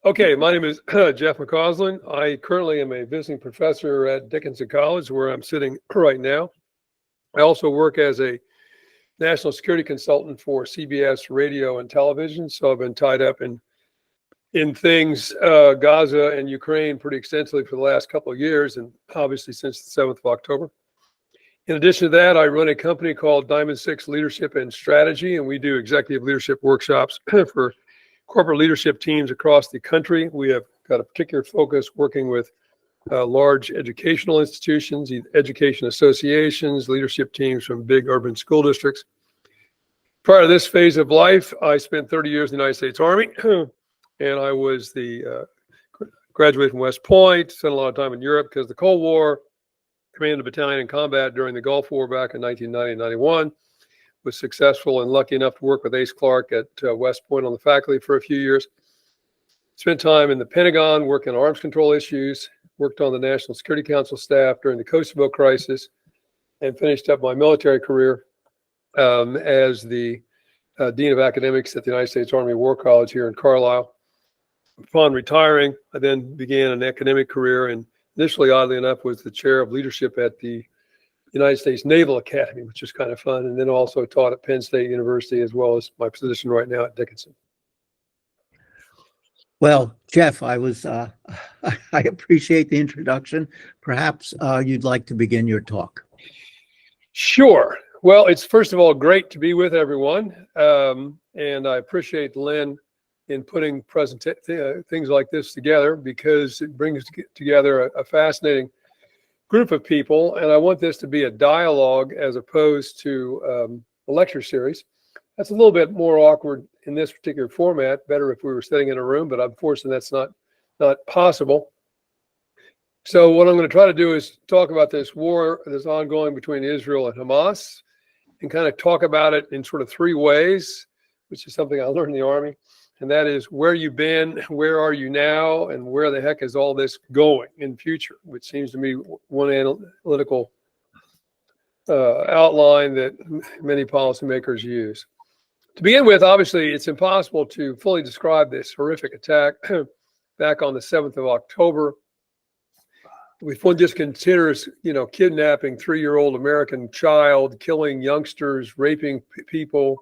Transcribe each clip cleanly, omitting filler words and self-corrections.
Okay, my name is Jeff McCausland. I currently am a visiting professor at Dickinson College, where I'm sitting right now. I also work as a national security consultant for CBS radio and television, so I've been tied up in things Gaza and Ukraine pretty extensively for the last couple of years, and obviously since the 7th of October. In addition to that, I run a company called Diamond 6 Leadership and Strategy, and we do executive leadership workshops for corporate leadership teams across the country. We have got a particular focus working with large educational institutions, education associations, leadership teams from big urban school districts. Prior to this phase of life, I spent 30 years in the United States Army, and I was graduated from West Point, spent a lot of time in Europe because of the Cold War, commanded a battalion in combat during the Gulf War back in 1990 and 91. Was successful and lucky enough to work with Ace Clark at West Point on the faculty for a few years. Spent time in the Pentagon working on arms control issues, worked on the National Security Council staff during the Kosovo crisis, and finished up my military career as the Dean of Academics at the United States Army War College here in Carlisle. Upon retiring, I then began an academic career, and initially, oddly enough, was the chair of leadership at the United States Naval Academy, which is kind of fun, and then also taught at Penn State University, as well as my position right now at Dickinson. Well, Jeff, I appreciate the introduction. Perhaps you'd like to begin your talk. Sure. Well, it's first of all great to be with everyone, and I appreciate Lynn in putting things like this together, because it brings together a fascinating group of people, and I want this to be a dialogue as opposed to a lecture series. That's a little bit more awkward in this particular format. Better if we were sitting in a room, but unfortunately that's not possible. So what I'm going to try to do is talk about this war that's ongoing between Israel and Hamas, and kind of talk about it in sort of three ways, which is something I learned in the Army. And that is where you've been, where are you now, and where the heck is all this going in the future, which seems to me one analytical outline that many policymakers use. To begin with, obviously, it's impossible to fully describe this horrific attack back on the 7th of October. If one just considers, kidnapping 3-year-old American child, killing youngsters, raping people.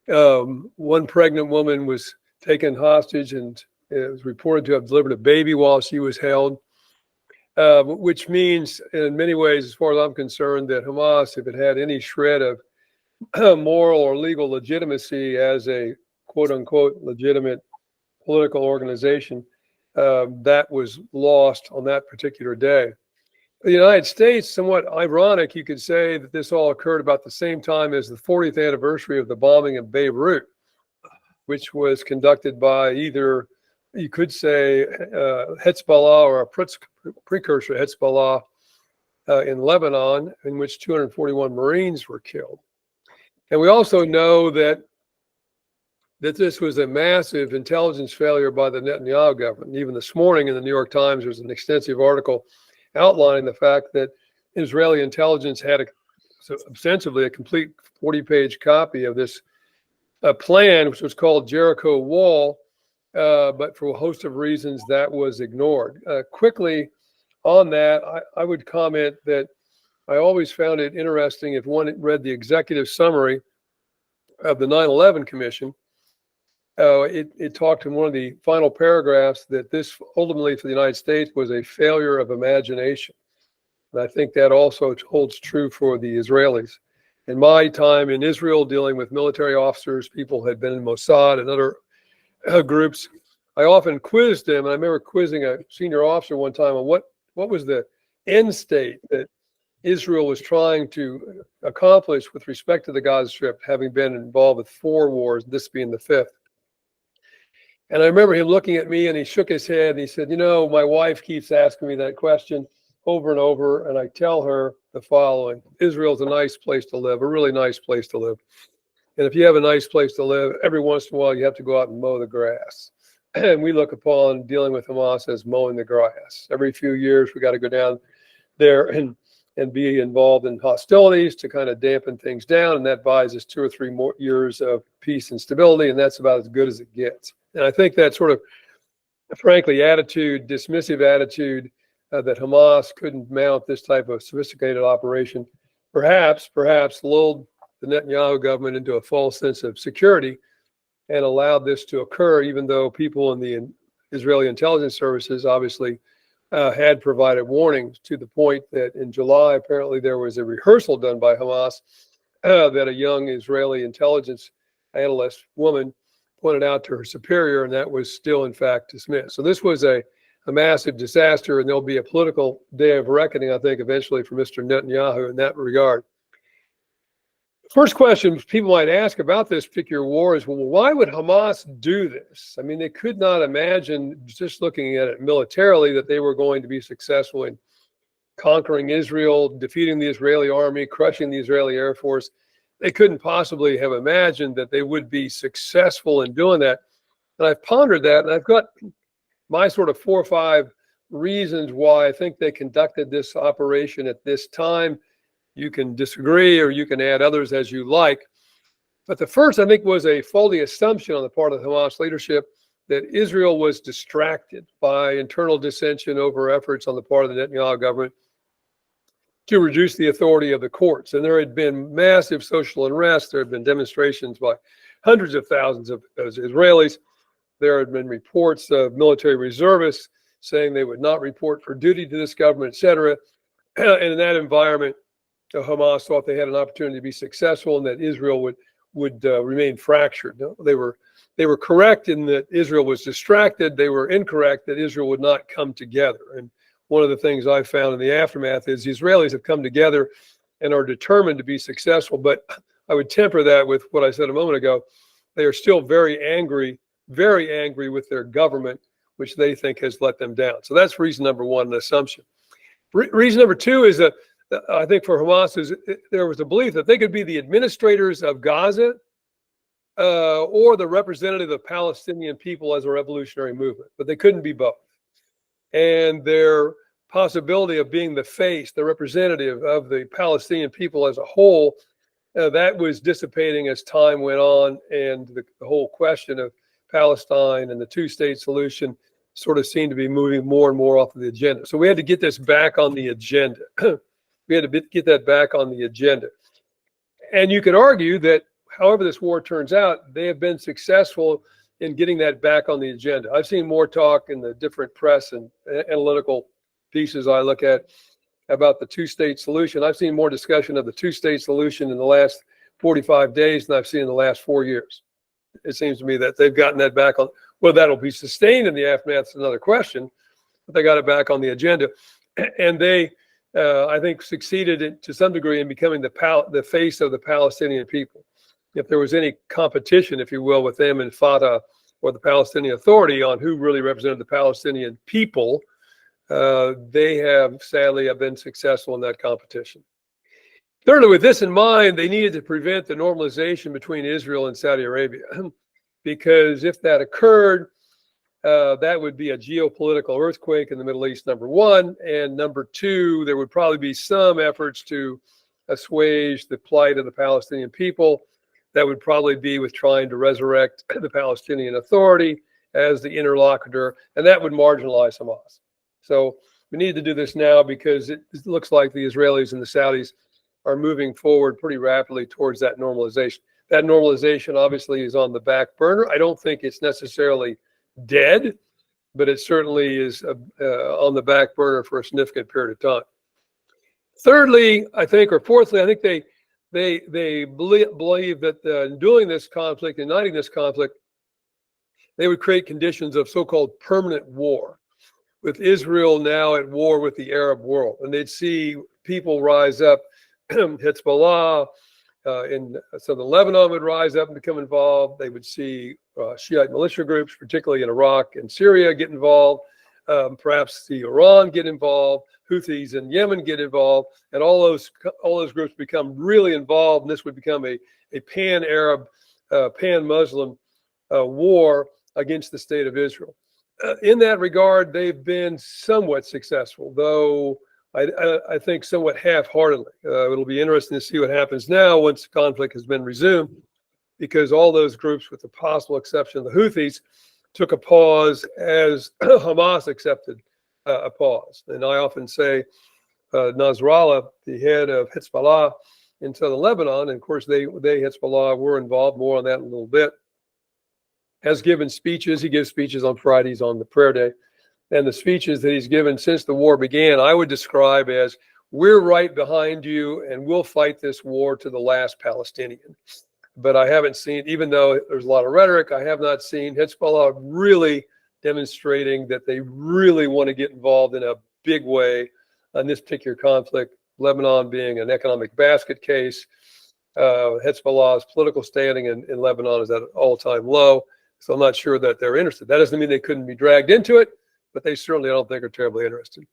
One pregnant woman was taken hostage, and it was reported to have delivered a baby while she was held, which means in many ways, as far as I'm concerned, that Hamas, if it had any shred of moral or legal legitimacy as a quote unquote legitimate political organization, that was lost on that particular day. The United States, somewhat ironic, you could say that this all occurred about the same time as the 40th anniversary of the bombing of Beirut, which was conducted by either, you could say, Hezbollah or a precursor Hezbollah in Lebanon, in which 241 Marines were killed. And we also know that this was a massive intelligence failure by the Netanyahu government. Even this morning in the New York Times, there's an extensive article outlining the fact that Israeli intelligence had ostensibly a complete 40-page copy of this plan, which was called Jericho Wall, but for a host of reasons that was ignored. Quickly on that, I would comment that I always found it interesting if one read the executive summary of the 9/11 Commission. It talked in one of the final paragraphs that this ultimately for the United States was a failure of imagination. And I think that also holds true for the Israelis. In my time in Israel, dealing with military officers, people who had been in Mossad and other groups, I often quizzed them. And I remember quizzing a senior officer one time on what was the end state that Israel was trying to accomplish with respect to the Gaza Strip, having been involved with 4 wars, this being the 5th. And I remember him looking at me, and he shook his head and he said, my wife keeps asking me that question over and over, and I tell her the following: Israel's a nice place to live, a really nice place to live. And if you have a nice place to live, every once in a while you have to go out and mow the grass. And we look upon dealing with Hamas as mowing the grass. Every few years we got to go down there and be involved in hostilities to kind of dampen things down, and that buys us 2 or 3 more years of peace and stability, and that's about as good as it gets. And I think that sort of frankly, dismissive attitude that Hamas couldn't mount this type of sophisticated operation, perhaps lulled the Netanyahu government into a false sense of security and allowed this to occur, even though people in the Israeli intelligence services obviously had provided warnings, to the point that in July, apparently there was a rehearsal done by Hamas that a young Israeli intelligence analyst woman pointed out to her superior, and that was still in fact dismissed. So this was a massive disaster, and there'll be a political day of reckoning, I think, eventually for Mr. Netanyahu in that regard. First question people might ask about this particular war is, well, why would Hamas do this? I mean, they could not imagine, just looking at it militarily, that they were going to be successful in conquering Israel, defeating the Israeli army, crushing the Israeli Air Force. They couldn't possibly have imagined that they would be successful in doing that. And I've pondered that, and I've got my sort of 4 or 5 reasons why I think they conducted this operation at this time. You can disagree or you can add others as you like. But the first, I think, was a faulty assumption on the part of the Hamas leadership that Israel was distracted by internal dissension over efforts on the part of the Netanyahu government to reduce the authority of the courts. And there had been massive social unrest. There had been demonstrations by hundreds of thousands of Israelis. There had been reports of military reservists saying they would not report for duty to this government, et cetera. And in that environment, Hamas thought they had an opportunity to be successful and that Israel would remain fractured. No, they were correct in that Israel was distracted. They were incorrect that Israel would not come together. And one of the things I found in the aftermath is the Israelis have come together and are determined to be successful. But I would temper that with what I said a moment ago. They are still very angry with their government, which they think has let them down. So that's reason number one, an assumption. Reason number two is that I think for Hamas is there was a belief that they could be the administrators of Gaza or the representative of Palestinian people as a revolutionary movement, but they couldn't be both. And their possibility of being the face, the representative of the Palestinian people as a whole, that was dissipating as time went on, and the whole question of Palestine and the two-state solution sort of seemed to be moving more and more off of the agenda. So we had to get this back on the agenda. We had to get that back on the agenda. And you could argue that however this war turns out, they have been successful in getting that back on the agenda. I've seen more talk in the different press and analytical pieces I look at about the two-state solution. I've seen more discussion of the two-state solution in the last 45 days than I've seen in the last 4 years. It seems to me that they've gotten that back on. Well, that'll be sustained in the aftermath is another question, but they got it back on the agenda. And they, I think, succeeded to some degree in becoming the face of the Palestinian people. If there was any competition, if you will, with them and Fatah or the Palestinian Authority on who really represented the Palestinian people, they have sadly been successful in that competition. Thirdly, with this in mind, they needed to prevent the normalization between Israel and Saudi Arabia, because if that occurred, that would be a geopolitical earthquake in the Middle East, number one. And number two, there would probably be some efforts to assuage the plight of the Palestinian people. That would probably be with trying to resurrect the Palestinian Authority as the interlocutor, and that would marginalize Hamas. So we need to do this now because it looks like the Israelis and the Saudis are moving forward pretty rapidly towards that normalization. That normalization obviously is on the back burner. I don't think it's necessarily dead, but it certainly is on the back burner for a significant period of time. Thirdly, I think, or fourthly, I think they believe that in doing this conflict, uniting this conflict, they would create conditions of so-called permanent war, with Israel now at war with the Arab world. And they'd see people rise up, Hezbollah in southern Lebanon would rise up and become involved. They would see Shiite militia groups, particularly in Iraq and Syria, get involved. Perhaps see Iran get involved, Houthis in Yemen get involved, and all those groups become really involved, and this would become a pan-Arab, pan-Muslim war against the state of Israel. In that regard, they've been somewhat successful, though I think somewhat half-heartedly. It'll be interesting to see what happens now once the conflict has been resumed, because all those groups, with the possible exception of the Houthis, took a pause as Hamas accepted a pause. And I often say Nasrallah, the head of Hezbollah in southern Lebanon, and of course they Hezbollah were involved, more on that in a little bit, has given speeches. He gives speeches on Fridays on the prayer day. And the speeches that he's given since the war began, I would describe as, we're right behind you and we'll fight this war to the last Palestinian. But I haven't seen, even though there's a lot of rhetoric, I have not seen Hezbollah really demonstrating that they really want to get involved in a big way on this particular conflict, Lebanon being an economic basket case. Hezbollah's political standing in Lebanon is at an all-time low, so I'm not sure that they're interested. That doesn't mean they couldn't be dragged into it, but they certainly, I don't think, are terribly interested.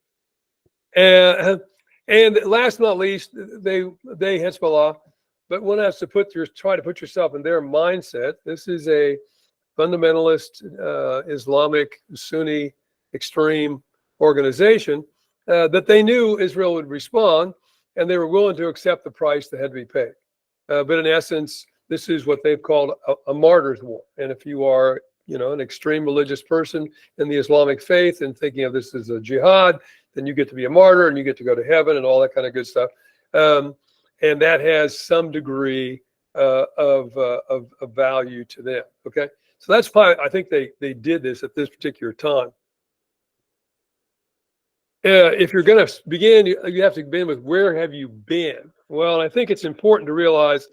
And last but not least, they Hezbollah, but one has to try to put yourself in their mindset. This is a fundamentalist Islamic Sunni extreme organization that they knew Israel would respond, and they were willing to accept the price that had to be paid. But in essence, this is what they've called a martyr's war. And if you are, an extreme religious person in the Islamic faith and thinking of this as a jihad, then you get to be a martyr and you get to go to heaven and all that kind of good stuff. And that has some degree of value to them. Okay, so that's why I think they did this at this particular time. If you're going to begin, you have to begin with, where have you been? Well, I think it's important to realize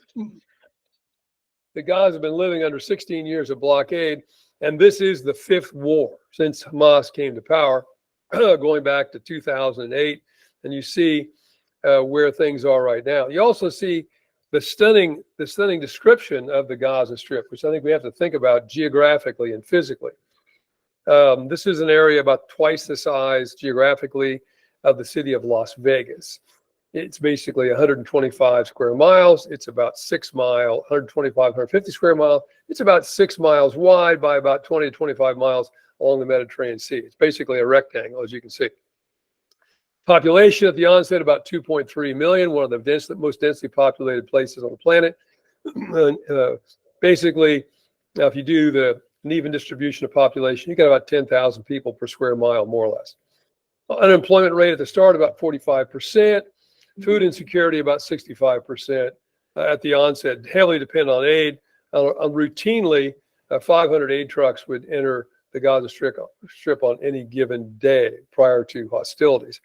that Gaza has been living under 16 years of blockade, and this is the 5th war since Hamas came to power, going back to 2008. And you see where things are right now. You also see the stunning description of the Gaza Strip, which I think we have to think about geographically and physically. This is an area about twice the size geographically of the city of Las Vegas. It's basically 125 square miles. It's about 6 miles, 150 square miles. It's about 6 miles wide by about 20 to 25 miles along the Mediterranean Sea. It's basically a rectangle, as you can see. Population at the onset, about 2.3 million, one of the most densely populated places on the planet. Basically, now if you do an even distribution of population, you get about 10,000 people per square mile, more or less. Unemployment rate at the start, about 45%. Food insecurity, about 65% at the onset. Heavily depend on aid. Routinely, 500 aid trucks would enter the Gaza Strip on any given day prior to hostilities.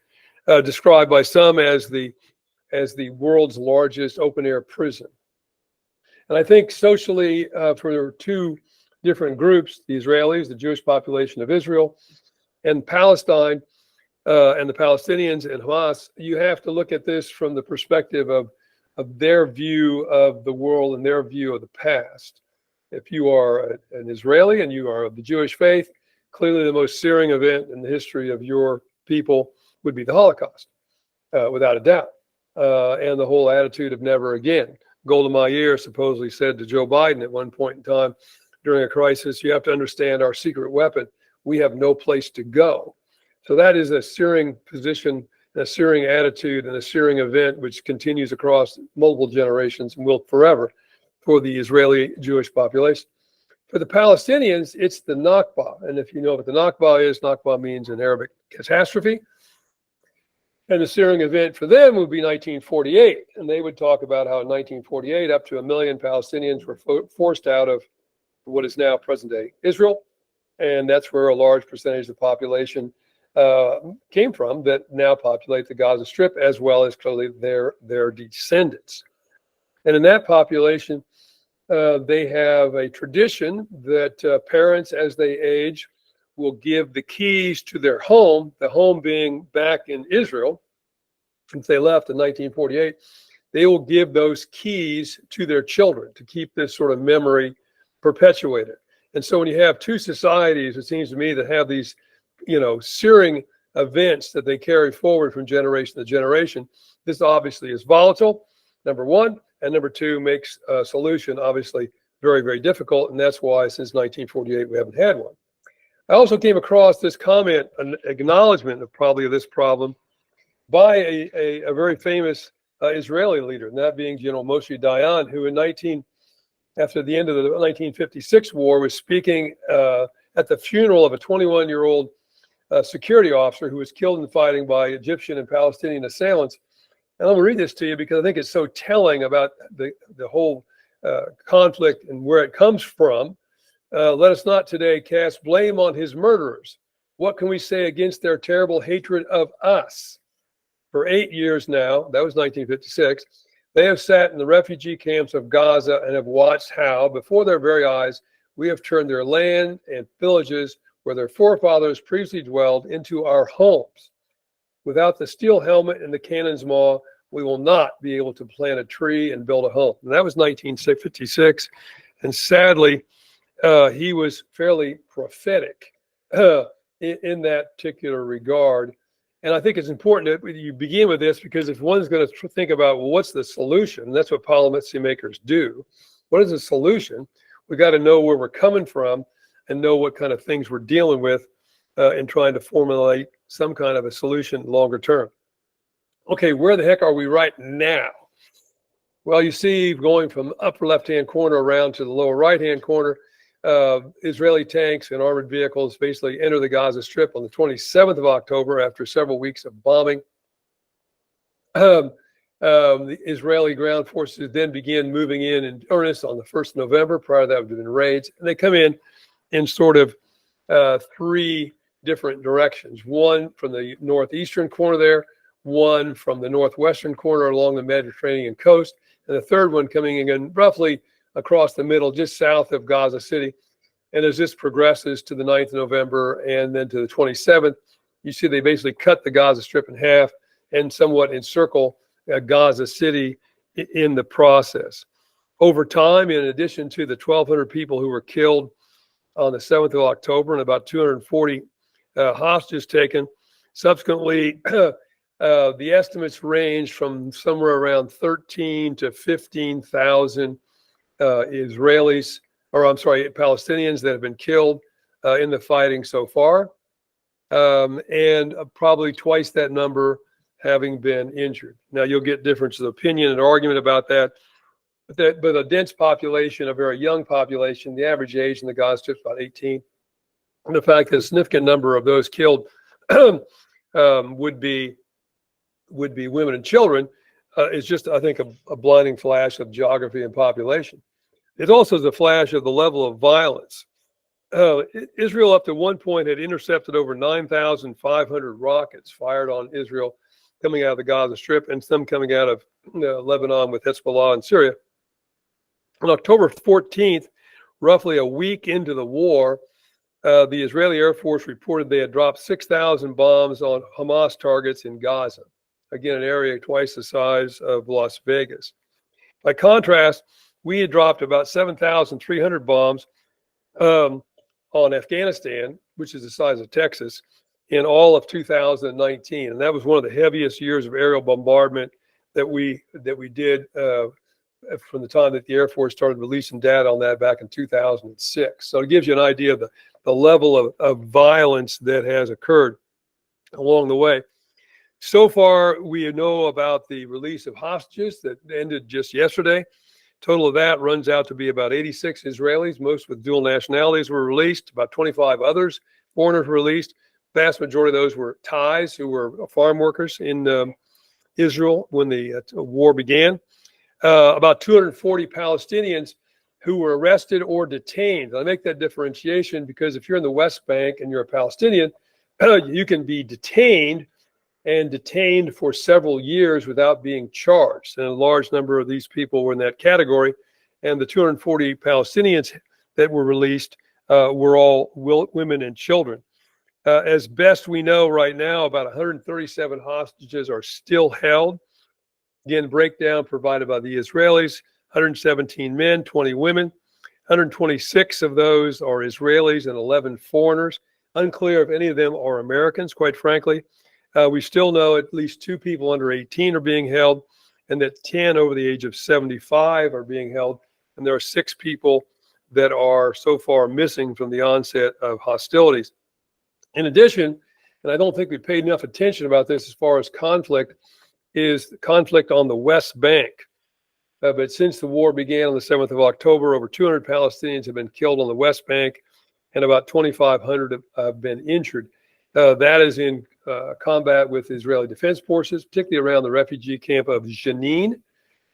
Described by some as the world's largest open-air prison. And I think socially, for two different groups, the Israelis, the Jewish population of Israel, and Palestine, and the Palestinians and Hamas, you have to look at this from the perspective of their view of the world and their view of the past. If you are an Israeli and you are of the Jewish faith, clearly the most searing event in the history of your people would be the Holocaust, without a doubt. And the whole attitude of never again. Golda Meir supposedly said to Joe Biden at one point in time during a crisis, you have to understand our secret weapon. We have no place to go. So that is a searing position, a searing attitude, and a searing event which continues across multiple generations and will forever for the Israeli Jewish population. For the Palestinians, it's the Nakba. And if you know what the Nakba is, Nakba means in Arabic catastrophe. And the searing event for them would be 1948. And they would talk about how in 1948, up to 1 million Palestinians were forced out of what is now present-day Israel. And that's where a large percentage of the population came from that now populate the Gaza Strip, as well as clearly their descendants. And in that population, they have a tradition that parents, as they age, will give the keys to their home, the home being back in Israel. Since they left in 1948, they will give those keys to their children to keep this sort of memory perpetuated. And so when you have two societies, it seems to me, that have these searing events that they carry forward from generation to generation, this obviously is volatile, number one, and number two, makes a solution obviously very, very difficult. And that's why since 1948, we haven't had one. I also came across this comment, an acknowledgement of probably this problem by a very famous Israeli leader, and that being General Moshe Dayan, who after the end of the 1956 war was speaking at the funeral of a 21-year-old security officer who was killed in fighting by Egyptian and Palestinian assailants. And I'm going to read this to you because I think it's so telling about the whole conflict and where it comes from. Let us not today cast blame on his murderers. What can we say against their terrible hatred of us? For 8 years now, that was 1956, they have sat in the refugee camps of Gaza and have watched how, before their very eyes, we have turned their land and villages where their forefathers previously dwelled into our homes. Without the steel helmet and the cannon's maw, we will not be able to plant a tree and build a home. And that was 1956. And sadly, he was fairly prophetic in that particular regard. And I think it's important that you begin with this, because if one's going to think about, well, what's the solution? And that's what policy makers do. What is the solution? We got to know where we're coming from and know what kind of things we're dealing with and trying to formulate some kind of a solution longer term. Okay, where the heck are we right now? Well, you see, going from the upper left-hand corner around to the lower right-hand corner, Israeli tanks and armored vehicles basically enter the Gaza Strip on the 27th of October after several weeks of bombing. The Israeli ground forces then begin moving in earnest on the 1st of November. Prior to that, would have been raids. And they come in sort of three different directions. One from the northeastern corner there, one from the northwestern corner along the Mediterranean coast, and the third one coming in roughly across the middle, just south of Gaza City. And as this progresses to the 9th of November and then to the 27th, you see they basically cut the Gaza Strip in half and somewhat encircle Gaza City in the process. Over time, in addition to the 1,200 people who were killed on the 7th of October and about 240 hostages taken, subsequently, the estimates range from somewhere around 13 to 15,000 Palestinians that have been killed in the fighting so far, and probably twice that number having been injured. Now, you'll get differences of opinion and argument about that, but a dense population, a very young population, the average age in the Gaza Strip is about 18, and the fact that a significant number of those killed would be women and children is just, I think, a blinding flash of geography and population. It also is a flash of the level of violence. Israel up to one point had intercepted over 9,500 rockets fired on Israel coming out of the Gaza Strip, and some coming out of Lebanon with Hezbollah and Syria. On October 14th, roughly a week into the war, the Israeli Air Force reported they had dropped 6,000 bombs on Hamas targets in Gaza. Again, an area twice the size of Las Vegas. By contrast, we had dropped about 7,300 bombs on Afghanistan, which is the size of Texas, in all of 2019. And that was one of the heaviest years of aerial bombardment that we did from the time that the Air Force started releasing data on that back in 2006. So it gives you an idea of the level of violence that has occurred along the way. So far, we know about the release of hostages that ended just yesterday. Total of that runs out to be about 86 Israelis, most with dual nationalities, were released. About 25 others, foreigners, were released. Vast majority of those were Thais, who were farm workers in Israel when the war began. About 240 Palestinians who were arrested or detained. I make that differentiation because if you're in the West Bank and you're a Palestinian, you can be detained for several years without being charged. And a large number of these people were in that category. And the 240 Palestinians that were released were all women and children. As best we know right now, about 137 hostages are still held. Again, breakdown provided by the Israelis: 117 men, 20 women. 126 of those are Israelis and 11 foreigners. Unclear if any of them are Americans, quite frankly. We still know at least 2 people under 18 are being held, and that 10 over the age of 75 are being held. And there are 6 people that are so far missing from the onset of hostilities. In addition, and I don't think we paid enough attention about this as far as conflict, is the conflict on the West Bank. But since the war began on the 7th of October, over 200 Palestinians have been killed on the West Bank. and about 2,500 have been injured. That is in combat with Israeli Defense Forces, particularly around the refugee camp of Jenin.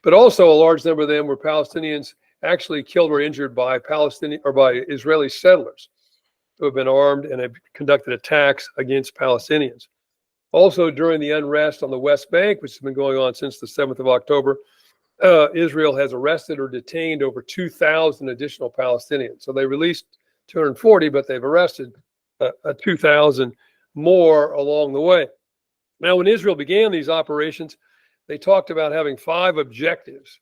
But also a large number of them were Palestinians actually killed or injured by Palestinian or by Israeli settlers who have been armed and have conducted attacks against Palestinians. Also, during the unrest on the West Bank, which has been going on since the 7th of October, Israel has arrested or detained over 2,000 additional Palestinians. So they released 240, but they've arrested 2,000 more along the way. Now, when Israel began these operations, they talked about having 5 objectives.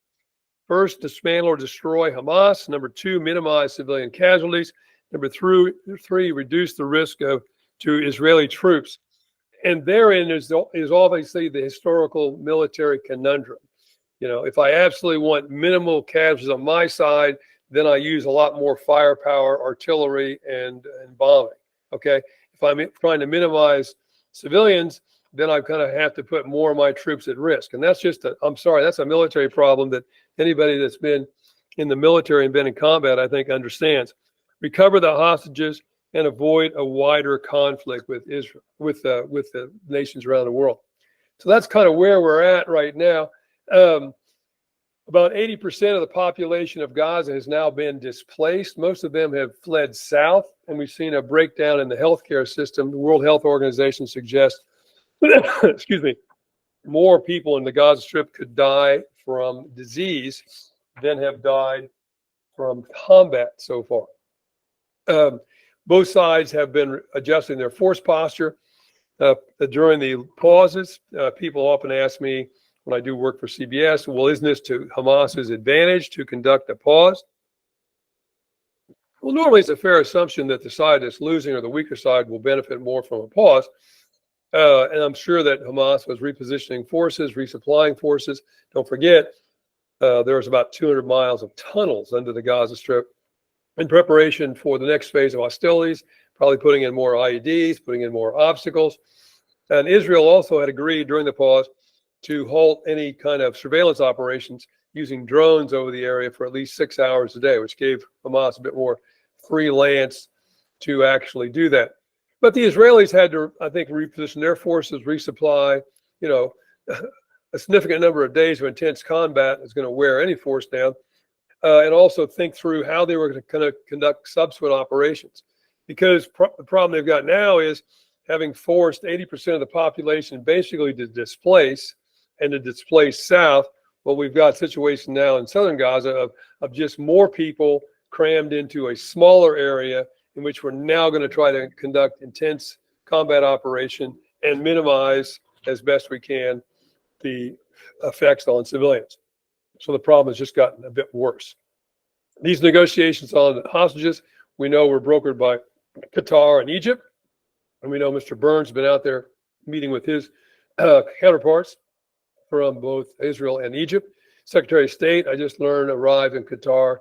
First, dismantle or destroy Hamas. Number 2, minimize civilian casualties. Number 3, reduce the risk to Israeli troops. And therein is obviously the historical military conundrum. You know, if I absolutely want minimal casualties on my side, then I use a lot more firepower, artillery, and bombing. Okay, if I'm trying to minimize civilians, then I kind of have to put more of my troops at risk. And that's just that's a military problem that anybody that's been in the military and been in combat, I think, understands. Recover the hostages and avoid a wider conflict with Israel, with the nations around the world. So that's kind of where we're at right now. About 80% of the population of Gaza has now been displaced. Most of them have fled south, and we've seen a breakdown in the healthcare system. The World Health Organization suggests, excuse me, more people in the Gaza Strip could die from disease than have died from combat so far. Both sides have been adjusting their force posture. During the pauses, people often ask me when I do work for CBS, well, isn't this to Hamas's advantage to conduct a pause? Well, normally it's a fair assumption that the side that's losing or the weaker side will benefit more from a pause. And I'm sure that Hamas was repositioning forces, resupplying forces. Don't forget, there was about 200 miles of tunnels under the Gaza Strip in preparation for the next phase of hostilities, probably putting in more IEDs, putting in more obstacles. And Israel also had agreed during the pause to halt any kind of surveillance operations using drones over the area for at least 6 hours a day, which gave Hamas a bit more freelance to actually do that. But the Israelis had to, I think, reposition their forces, resupply. You know, a significant number of days of intense combat is going to wear any force down, and also think through how they were going to conduct subsequent operations. Because the problem they've got now is having forced 80% of the population basically to displace and to displace south. Well, we've got a situation now in southern Gaza of just more people crammed into a smaller area in which we're now going to try to conduct intense combat operation and minimize as best we can the effects on civilians. So the problem has just gotten a bit worse. These negotiations on hostages, we know, were brokered by Qatar and Egypt. And we know Mr. Burns has been out there meeting with his counterparts from both Israel and Egypt. Secretary of State, I just learned, arrived in Qatar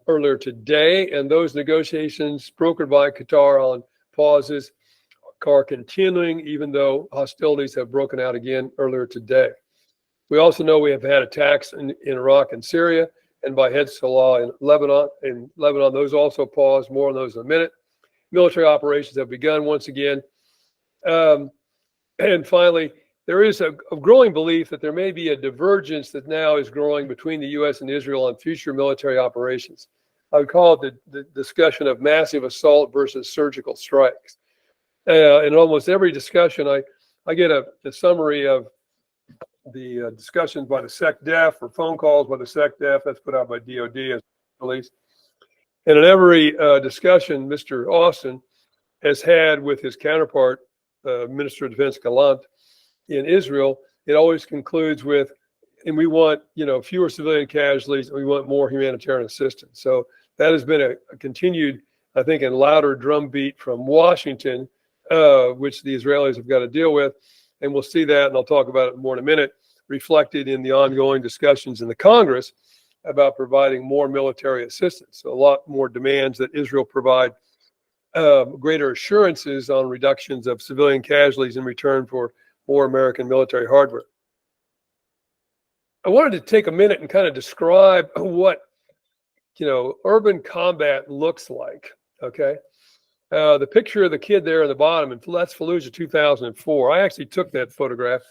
earlier today. And those negotiations brokered by Qatar on pauses are continuing, even though hostilities have broken out again earlier today. We also know we have had attacks in Iraq and Syria, and by Hezbollah in Lebanon. Those also paused. More on those in a minute. Military operations have begun once again. And finally, there is a growing belief that there may be a divergence that now is growing between the U.S. and Israel on future military operations. I would call it the discussion of massive assault versus surgical strikes. In almost every discussion, I get a summary of the discussions by the SecDef or phone calls by the SecDef. That's put out by DOD as release. And in every discussion Mr. Austin has had with his counterpart, Minister of Defense Gallant in Israel, it always concludes with, and we want, fewer civilian casualties, and we want more humanitarian assistance. So that has been a continued, I think, and louder drumbeat from Washington, which the Israelis have got to deal with. And we'll see that, and I'll talk about it more in a minute, reflected in the ongoing discussions in the Congress about providing more military assistance. So a lot more demands that Israel provide greater assurances on reductions of civilian casualties in return for more American military hardware. I wanted to take a minute and kind of describe what, urban combat looks like. Okay. The picture of the kid there in the bottom, and that's Fallujah 2004. I actually took that photograph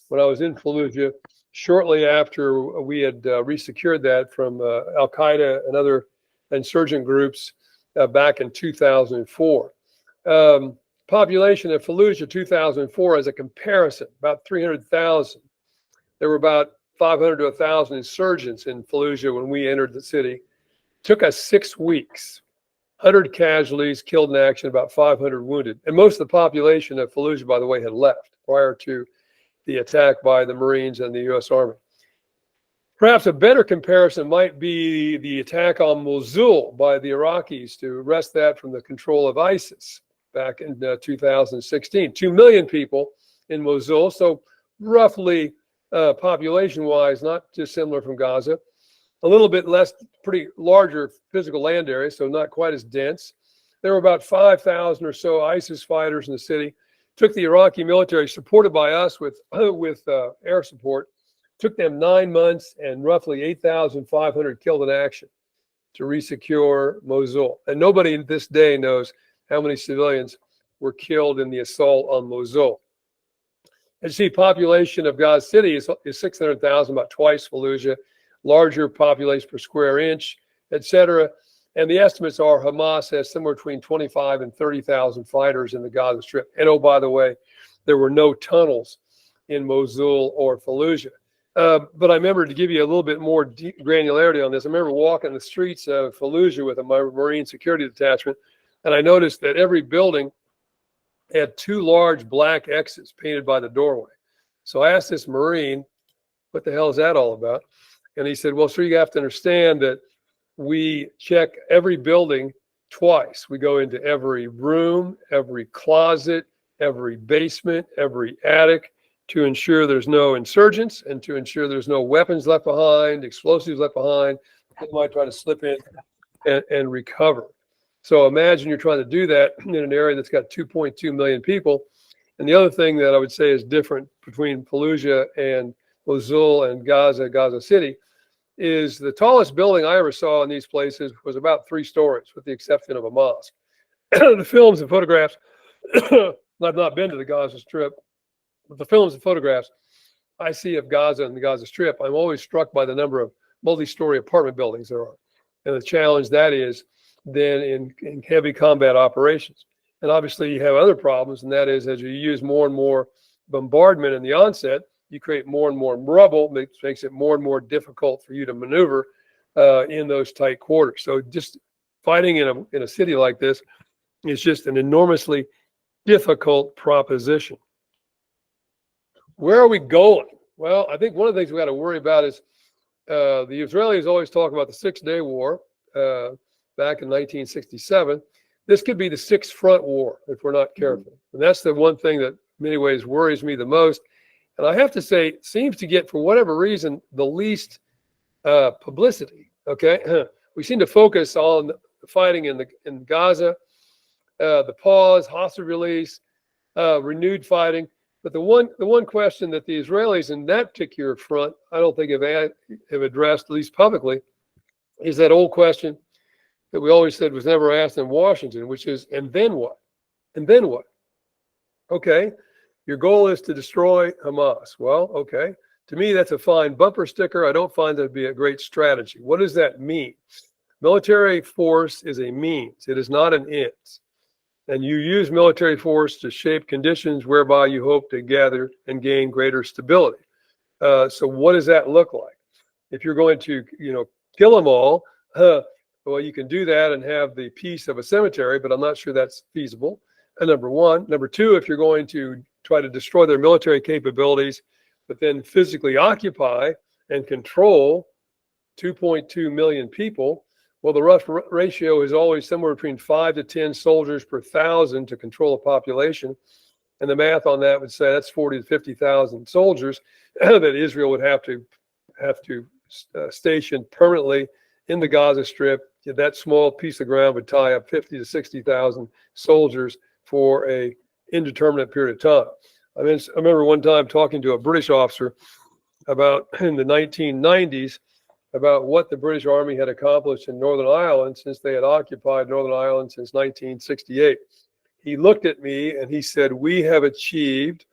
when I was in Fallujah shortly after we had resecured that from Al Qaeda and other insurgent groups back in 2004. Population of Fallujah 2004 as a comparison, about 300,000. There were about 500 to 1,000 insurgents in Fallujah when we entered the city. Took us 6 weeks. 100 casualties, killed in action, about 500 wounded. And most of the population of Fallujah, by the way, had left prior to the attack by the Marines and the U.S. Army. Perhaps a better comparison might be the attack on Mosul by the Iraqis to wrest that from the control of ISIS back in 2016. 2 million people in Mosul, so roughly population-wise, not dissimilar from Gaza. A little bit less, pretty larger physical land area, so not quite as dense. There were about 5,000 or so ISIS fighters in the city. Took the Iraqi military, supported by us with air support, took them 9 months and roughly 8,500 killed in action to resecure Mosul. And nobody in this day knows how many civilians were killed in the assault on Mosul. And see, population of Gaza City is 600,000, about twice Fallujah. Larger population per square inch, etc. And the estimates are Hamas has somewhere between 25 and 30,000 fighters in the Gaza Strip. And oh, by the way, there were no tunnels in Mosul or Fallujah. But I remember, to give you a little bit more granularity on this, I remember walking the streets of Fallujah with a Marine security detachment, and I noticed that every building had 2 large black X's painted by the doorway. So I asked this Marine, what the hell is that all about? And he said, well, sir, you have to understand that we check every building twice. We go into every room, every closet, every basement, every attic to ensure there's no insurgents and to ensure there's no weapons left behind, explosives left behind. They might try to slip in and recover. So imagine you're trying to do that in an area that's got 2.2 million people. And the other thing that I would say is different between Fallujah and Mosul and Gaza City, is the tallest building I ever saw in these places was about 3 stories, with the exception of a mosque. The films and photographs, I've not been to the Gaza Strip, but the films and photographs I see of Gaza and the Gaza Strip, I'm always struck by the number of multi-story apartment buildings there are, and the challenge that is then in heavy combat operations. And obviously you have other problems, and that is as you use more and more bombardment in the onset, you create more and more rubble, makes it more and more difficult for you to maneuver in those tight quarters. So just fighting in a city like this is just an enormously difficult proposition. Where are we going? Well, I think one of the things we got to worry about is the Israelis always talk about the 6-day war back in 1967. This could be the 6th front war if we're not careful. And that's the one thing that in many ways worries me the most. And I have to say, it seems to get, for whatever reason, the least publicity. Okay, we seem to focus on the fighting in Gaza, the pause, hostage release, renewed fighting. But the one question that the Israelis in that particular front, I don't think have addressed, at least publicly, is that old question that we always said was never asked in Washington, which is, and then what? And then what? Okay. Your goal is to destroy Hamas. Well, okay. To me, that's a fine bumper sticker. I don't find that to be a great strategy. What does that mean? Military force is a means. It is not an end. And you use military force to shape conditions whereby you hope to gather and gain greater stability. So what does that look like? If you're going to, kill them all, well, you can do that and have the peace of a cemetery, but I'm not sure that's feasible. Number one. Number two, if you're going to try to destroy their military capabilities, but then physically occupy and control 2.2 million people, well, the rough ratio is always somewhere between 5 to 10 soldiers per 1,000 to control a population. And the math on that would say that's 40 to 50,000 soldiers that Israel would have to station permanently in the Gaza Strip. That small piece of ground would tie up 50 to 60,000 soldiers for a indeterminate period of time. I remember one time talking to a British officer about in the 1990s about what the British Army had accomplished in Northern Ireland since they had occupied Northern Ireland since 1968. He looked at me and he said, "We have achieved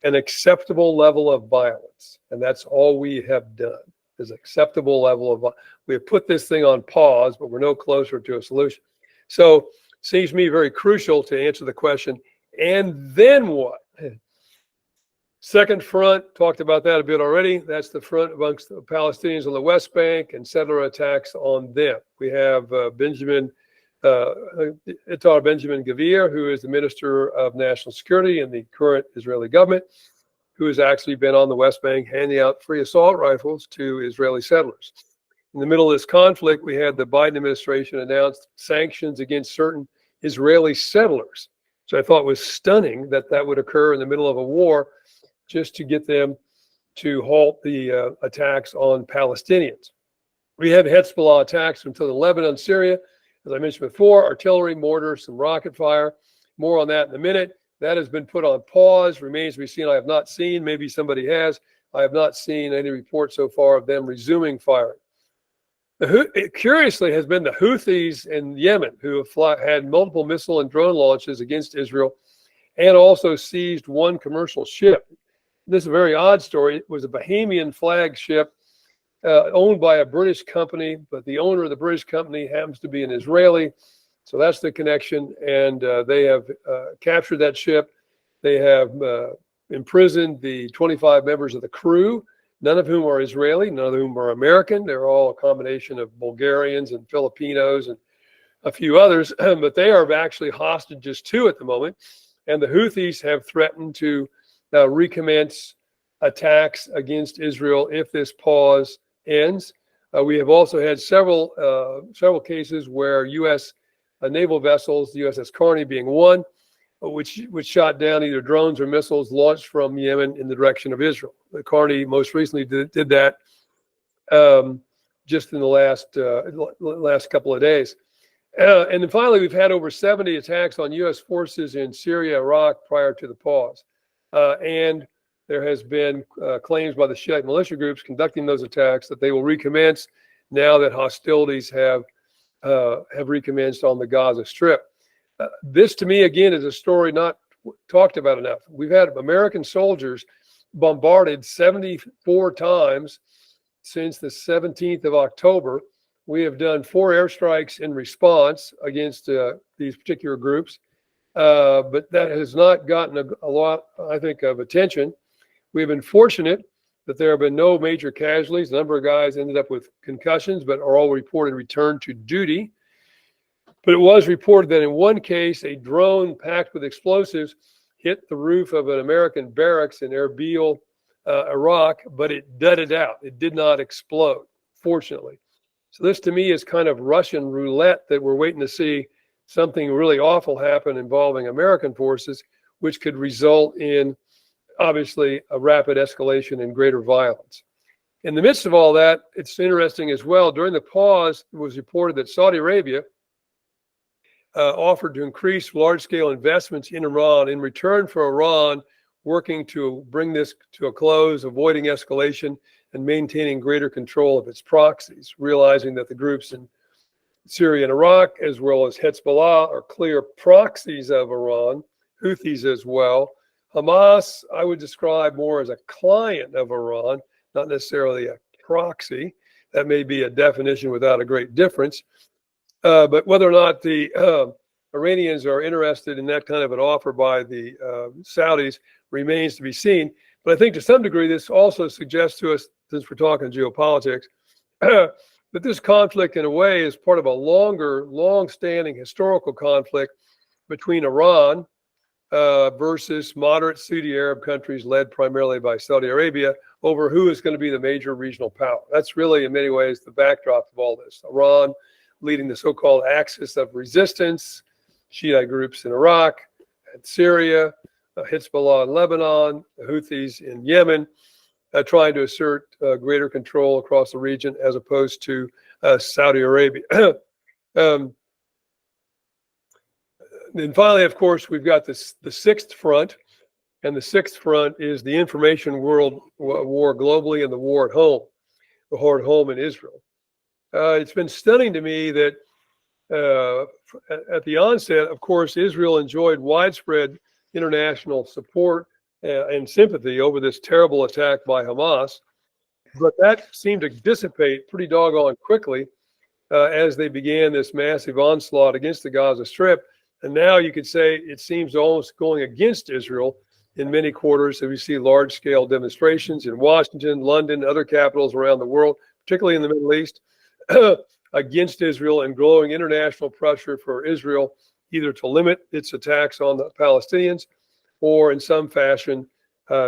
an acceptable level of violence, and that's all we have done, is acceptable level of violence. We have put this thing on pause, but we're no closer to a solution." So seems to me very crucial to answer the question, and then what? Second front, talked about that a bit already. That's the front amongst the Palestinians on the West Bank and settler attacks on them. We have Itamar Benjamin Gvir, who is the Minister of National Security in the current Israeli government, who has actually been on the West Bank handing out free assault rifles to Israeli settlers. In the middle of this conflict, we had the Biden administration announced sanctions against certain Israeli settlers. So I thought was stunning that that would occur in the middle of a war, just to get them to halt the attacks on Palestinians. We have Hezbollah attacks until Lebanon, Syria. As I mentioned before, artillery, mortar, some rocket fire. More on that in a minute. That has been put on pause, remains to be seen. I have not seen, maybe somebody has, I have not seen any report so far of them resuming firing. It curiously has been the Houthis in Yemen who have had multiple missile and drone launches against Israel and also seized one commercial ship. This is a very odd story. It was a Bahamian flag ship owned by a British company, but the owner of the British company happens to be an Israeli. So that's the connection. And they have captured that ship. They have imprisoned the 25 members of the crew, none of whom are Israeli, none of whom are American. They're all a combination of Bulgarians and Filipinos and a few others, but they are actually hostages too at the moment. And the Houthis have threatened to recommence attacks against Israel if this pause ends. We have also had several cases where U.S. Naval vessels, the USS Carney being one, which shot down either drones or missiles launched from Yemen in the direction of Israel. The Carney most recently did that just in the last couple of days. And then finally, we've had over 70 attacks on U.S. forces in Syria, Iraq prior to the pause. And there has been claims by the Shiite militia groups conducting those attacks that they will recommence now that hostilities have recommenced on the Gaza Strip. This, to me, again, is a story not talked about enough. We've had American soldiers bombarded 74 times since the 17th of October. We have done 4 airstrikes in response against these particular groups. But that has not gotten a lot, I think, of attention. We've been fortunate that there have been no major casualties. A number of guys ended up with concussions, but are all reported returned to duty. But it was reported that in one case, a drone packed with explosives hit the roof of an American barracks in Erbil, Iraq, but it dudded out. It did not explode, fortunately. So this, to me, is kind of Russian roulette that we're waiting to see something really awful happen involving American forces, which could result in, obviously, a rapid escalation and greater violence. In the midst of all that, it's interesting as well, during the pause, it was reported that Saudi Arabia offered to increase large-scale investments in Iran in return for Iran working to bring this to a close, avoiding escalation, and maintaining greater control of its proxies, realizing that the groups in Syria and Iraq, as well as Hezbollah, are clear proxies of Iran, Houthis as well. Hamas, I would describe more as a client of Iran, not necessarily a proxy. That may be a definition without a great difference. But whether or not the Iranians are interested in that kind of an offer by the Saudis remains to be seen. But I think to some degree, this also suggests to us, since we're talking geopolitics, that this conflict in a way is part of a long-standing historical conflict between Iran versus moderate Sunni Arab countries led primarily by Saudi Arabia over who is going to be the major regional power. That's really, in many ways, the backdrop of all this. Iran leading the so-called axis of resistance, Shiite groups in Iraq and Syria, Hezbollah in Lebanon, the Houthis in Yemen, trying to assert greater control across the region as opposed to Saudi Arabia. Then finally, of course, we've got the sixth front, and the sixth front is the information world war globally and the war at home. a hard home in Israel. It's been stunning to me that at the onset, of course, Israel enjoyed widespread international support and sympathy over this terrible attack by Hamas. But that seemed to dissipate pretty doggone quickly as they began this massive onslaught against the Gaza Strip. And now you could say it seems almost going against Israel in many quarters. So we see large-scale demonstrations in Washington, London, other capitals around the world, particularly in the Middle East, against Israel, and growing international pressure for Israel either to limit its attacks on the Palestinians or in some fashion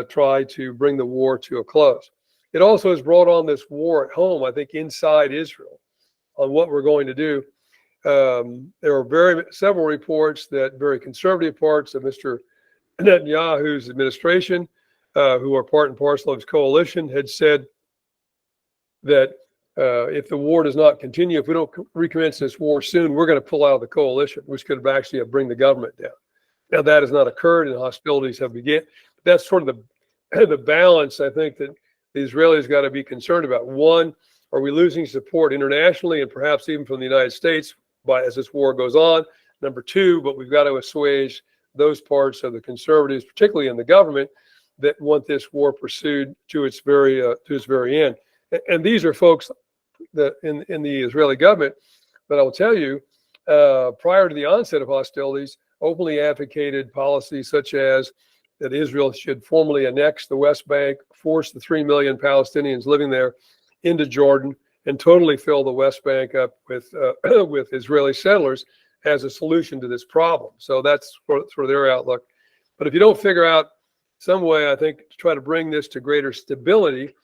try to bring the war to a close. It also has brought on this war at home, I think, inside Israel on what we're going to do. There are several reports that very conservative parts of Mr. Netanyahu's administration, who are part and parcel of his coalition, had said that if the war does not continue, if we don't recommence this war soon, we're going to pull out of the coalition, which could actually bring the government down. Now, that has not occurred and hostilities have begun. That's sort of the balance, I think, that the Israelis got to be concerned about. One, are we losing support internationally and perhaps even from the United States as this war goes on? Number two, but we've got to assuage those parts of the conservatives, particularly in the government, that want this war pursued to its very end. And these are folks that in the Israeli government that I will tell you, prior to the onset of hostilities, openly advocated policies such as that Israel should formally annex the West Bank, force the 3 million Palestinians living there into Jordan, and totally fill the West Bank up with Israeli settlers as a solution to this problem. So that's for their outlook. But if you don't figure out some way, I think, to try to bring this to greater stability,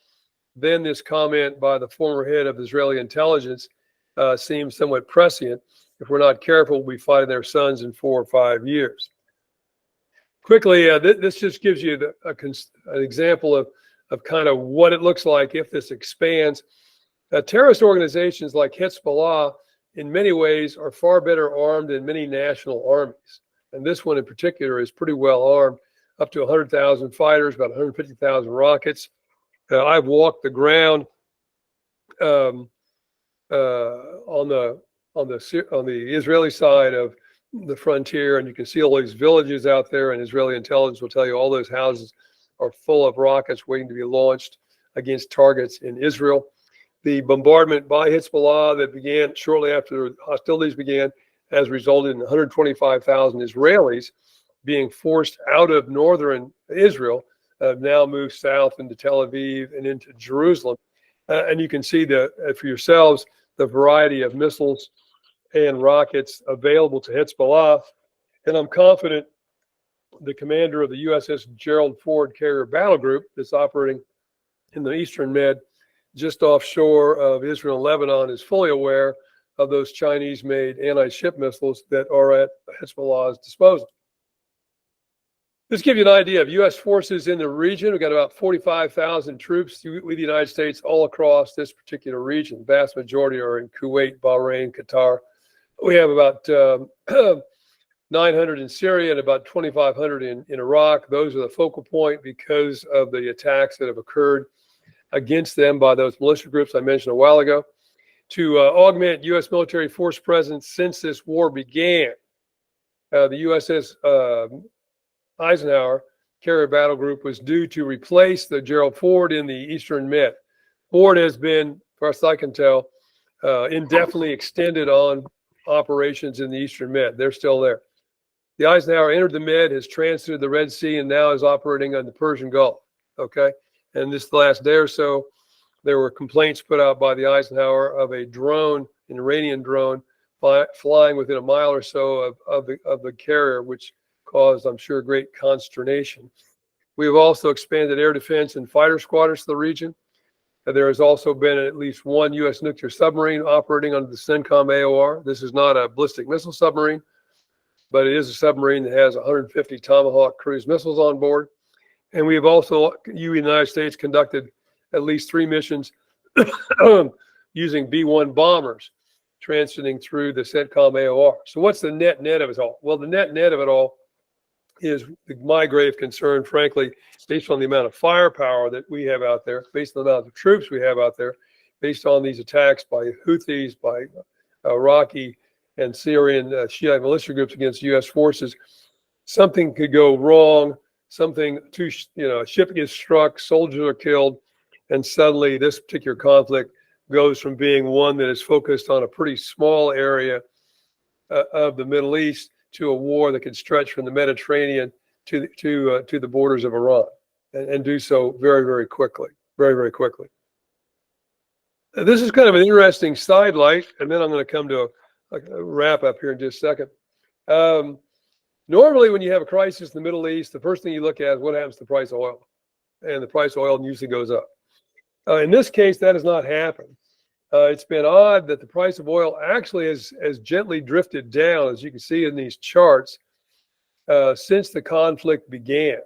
then this comment by the former head of Israeli intelligence seems somewhat prescient. If we're not careful, we'll be fighting their sons in 4 or 5 years. Quickly, this just gives you an example of kind of what it looks like if this expands. Terrorist organizations like Hezbollah, in many ways, are far better armed than many national armies. And this one in particular is pretty well armed, up to 100,000 fighters, about 150,000 rockets. I've walked the ground on the Israeli side of the frontier, and you can see all these villages out there, and Israeli intelligence will tell you all those houses are full of rockets waiting to be launched against targets in Israel. The bombardment by Hezbollah that began shortly after the hostilities began has resulted in 125,000 Israelis being forced out of northern Israel, now moved south into Tel Aviv and into Jerusalem. And you can see for yourselves the variety of missiles and rockets available to Hezbollah. And I'm confident the commander of the USS Gerald Ford Carrier Battle Group that's operating in the Eastern Med just offshore of Israel and Lebanon is fully aware of those Chinese-made anti-ship missiles that are at Hezbollah's disposal. Just to give you an idea of U.S. forces in the region, we've got about 45,000 troops with the United States all across this particular region. The vast majority are in Kuwait, Bahrain, Qatar. We have about 900 in Syria and about 2,500 in Iraq. Those are the focal point because of the attacks that have occurred against them by those militia groups I mentioned a while ago. To augment U.S. military force presence since this war began, the USS Eisenhower Carrier Battle Group was due to replace the Gerald Ford in the Eastern Med. Ford has been, as far as I can tell, indefinitely extended on operations in the Eastern Med. They're still there. The Eisenhower entered the Med, has transited the Red Sea, and now is operating on the Persian Gulf. Okay, and this last day or so, there were complaints put out by the Eisenhower of a drone, an Iranian drone, flying within a mile or so of the carrier, which caused, I'm sure, great consternation. We have also expanded air defense and fighter squadrons to the region. There has also been at least one U.S. nuclear submarine operating under the CENTCOM AOR. This is not a ballistic missile submarine, but it is a submarine that has 150 Tomahawk cruise missiles on board. And we have also, United States, conducted at least 3 missions using B-1 bombers transiting through the CENTCOM AOR. So what's the net of it all? Well, the net of it all is my grave concern, frankly, based on the amount of firepower that we have out there, based on the amount of troops we have out there, based on these attacks by Houthis, by Iraqi and Syrian Shiite militia groups against U.S. forces, something could go wrong. A ship gets struck, soldiers are killed, and suddenly this particular conflict goes from being one that is focused on a pretty small area of the Middle East to a war that could stretch from the Mediterranean to the borders of Iran, and do so very, very quickly, very, very quickly. This is kind of an interesting sidelight, and then I'm going to come to a wrap up here in just a second. Normally, when you have a crisis in the Middle East, the first thing you look at is what happens to the price of oil, and the price of oil usually goes up. In this case, that has not happened. It's been odd that the price of oil actually has gently drifted down, as you can see in these charts, since the conflict began.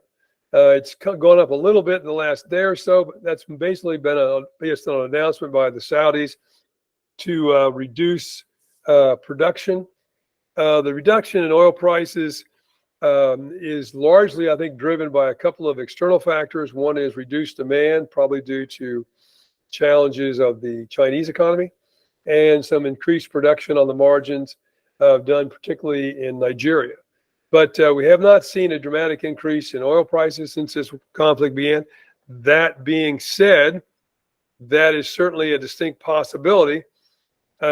It's gone up a little bit in the last day or so, but that's basically been based on an announcement by the Saudis to reduce production. The reduction in oil prices is largely, I think, driven by a couple of external factors. One is reduced demand, probably due to challenges of the Chinese economy, and some increased production on the margins done particularly in Nigeria. But we have not seen a dramatic increase in oil prices since this conflict began. That being said, that is certainly a distinct possibility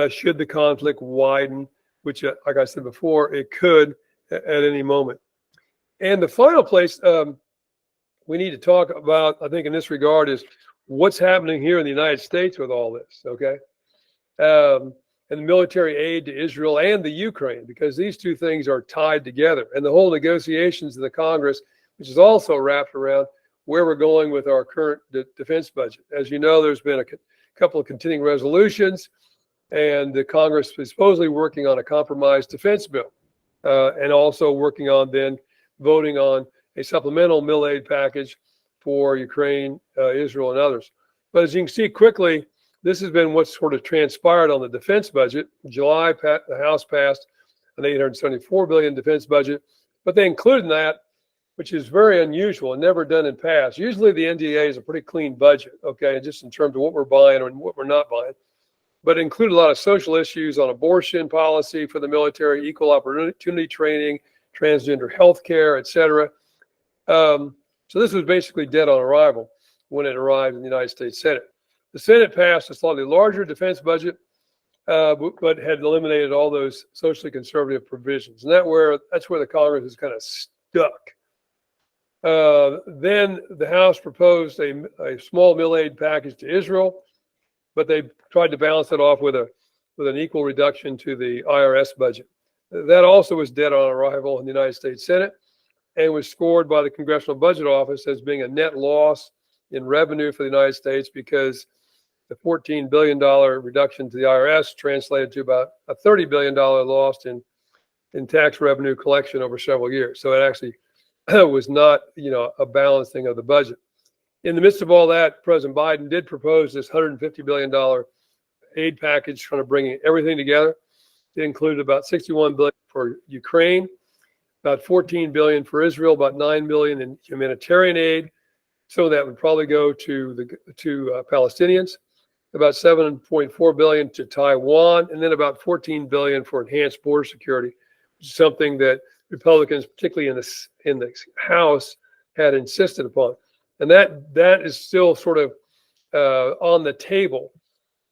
should the conflict widen, which, like I said before, it could at any moment. And the final place we need to talk about, I think, in this regard is what's happening here in the United States with all this, okay? And the military aid to Israel and the Ukraine, because these two things are tied together. And the whole negotiations in the Congress, which is also wrapped around where we're going with our current defense budget. As you know, there's been a couple of continuing resolutions, and the Congress is supposedly working on a compromise defense bill, and also working on then voting on a supplemental mil aid package for Ukraine, Israel, and others. But as you can see quickly, this has been what's sort of transpired on the defense budget. In July, the House passed an $874 billion defense budget, but they included in that, which is very unusual and never done in past. Usually the NDA is a pretty clean budget, okay, just in terms of what we're buying and what we're not buying. But it included a lot of social issues on abortion policy for the military, equal opportunity training, transgender health care, et cetera. So this was basically dead on arrival when it arrived in the United States Senate. The Senate passed a slightly larger defense budget, but had eliminated all those socially conservative provisions. And that's where the Congress is kind of stuck. Then the House proposed a small mil aid package to Israel, but they tried to balance it off with an equal reduction to the IRS budget. That also was dead on arrival in the United States Senate and was scored by the Congressional Budget Office as being a net loss in revenue for the United States, because the $14 billion reduction to the IRS translated to about a $30 billion loss in tax revenue collection over several years. So it actually was not, a balancing of the budget. In the midst of all that, President Biden did propose this $150 billion aid package, kind of bringing everything together. It included about $61 billion for Ukraine, about $14 billion for Israel, about $9 billion in humanitarian aid. So that would probably go to Palestinians, about $7.4 billion to Taiwan, and then about $14 billion for enhanced border security, which is something that Republicans, particularly in the House, had insisted upon. And that is still sort of on the table.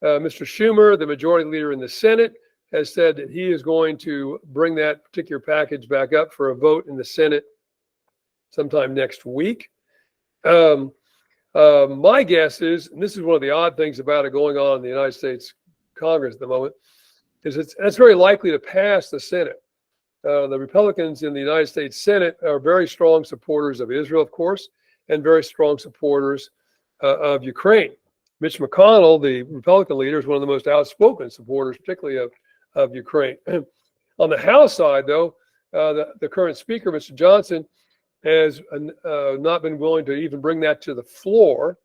Mr. Schumer, the majority leader in the Senate, has said that he is going to bring that particular package back up for a vote in the Senate sometime next week. My guess is, and this is one of the odd things about it going on in the United States Congress at the moment, is that's very likely to pass the Senate. The Republicans in the United States Senate are very strong supporters of Israel, of course, and very strong supporters of Ukraine. Mitch McConnell, the Republican leader, is one of the most outspoken supporters, particularly of Ukraine. On the House side, though, the current speaker, Mr. Johnson, has not been willing to even bring that to the floor.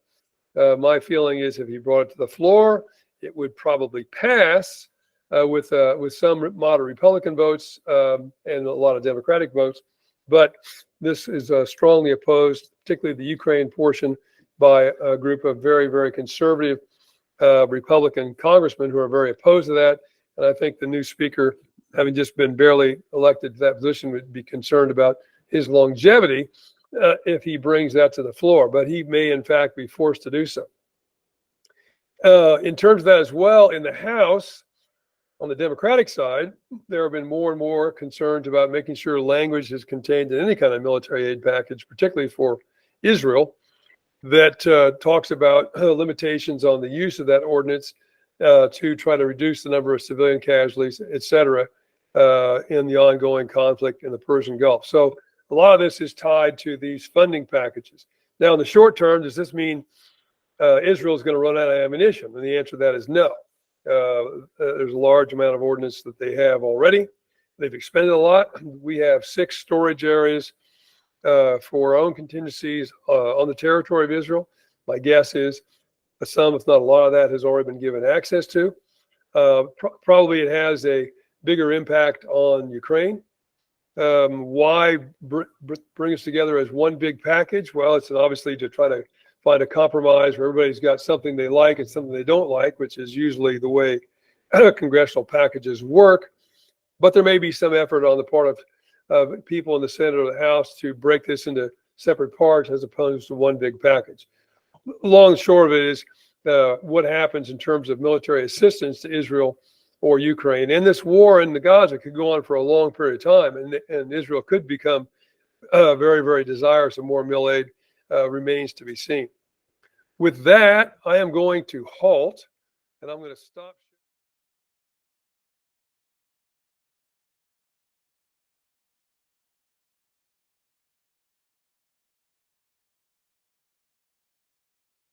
My feeling is if he brought it to the floor, it would probably pass with some moderate Republican votes and a lot of Democratic votes. But this is strongly opposed, particularly the Ukraine portion, by a group of very, very conservative Republican congressmen who are very opposed to that. And I think the new speaker, having just been barely elected to that position, would be concerned about his longevity if he brings that to the floor. But he may, in fact, be forced to do so. In terms of that as well, in the House, on the Democratic side, there have been more and more concerns about making sure language is contained in any kind of military aid package, particularly for Israel, that talks about limitations on the use of that ordinance to try to reduce the number of civilian casualties, et cetera, in the ongoing conflict in the Persian Gulf. So a lot of this is tied to these funding packages. Now, in the short term, does this mean Israel is going to run out of ammunition? And the answer to that is no. There's a large amount of ordnance that they have already. They've expended a lot. We have 6 storage areas for our own contingencies on the territory of Israel. My guess is some, if not a lot of that, has already been given access to. Probably it has a bigger impact on Ukraine. Why bring us together as one big package? Well, it's obviously to try to find a compromise where everybody's got something they like and something they don't like, which is usually the way congressional packages work. But there may be some effort on the part of people in the Senate or the House to break this into separate parts as opposed to one big package. Long and short of it is what happens in terms of military assistance to Israel or Ukraine. And this war in the Gaza could go on for a long period of time, and Israel could become very, very desirous of more mil aid. Remains to be seen. With that, I am going to halt, and I'm going to stop.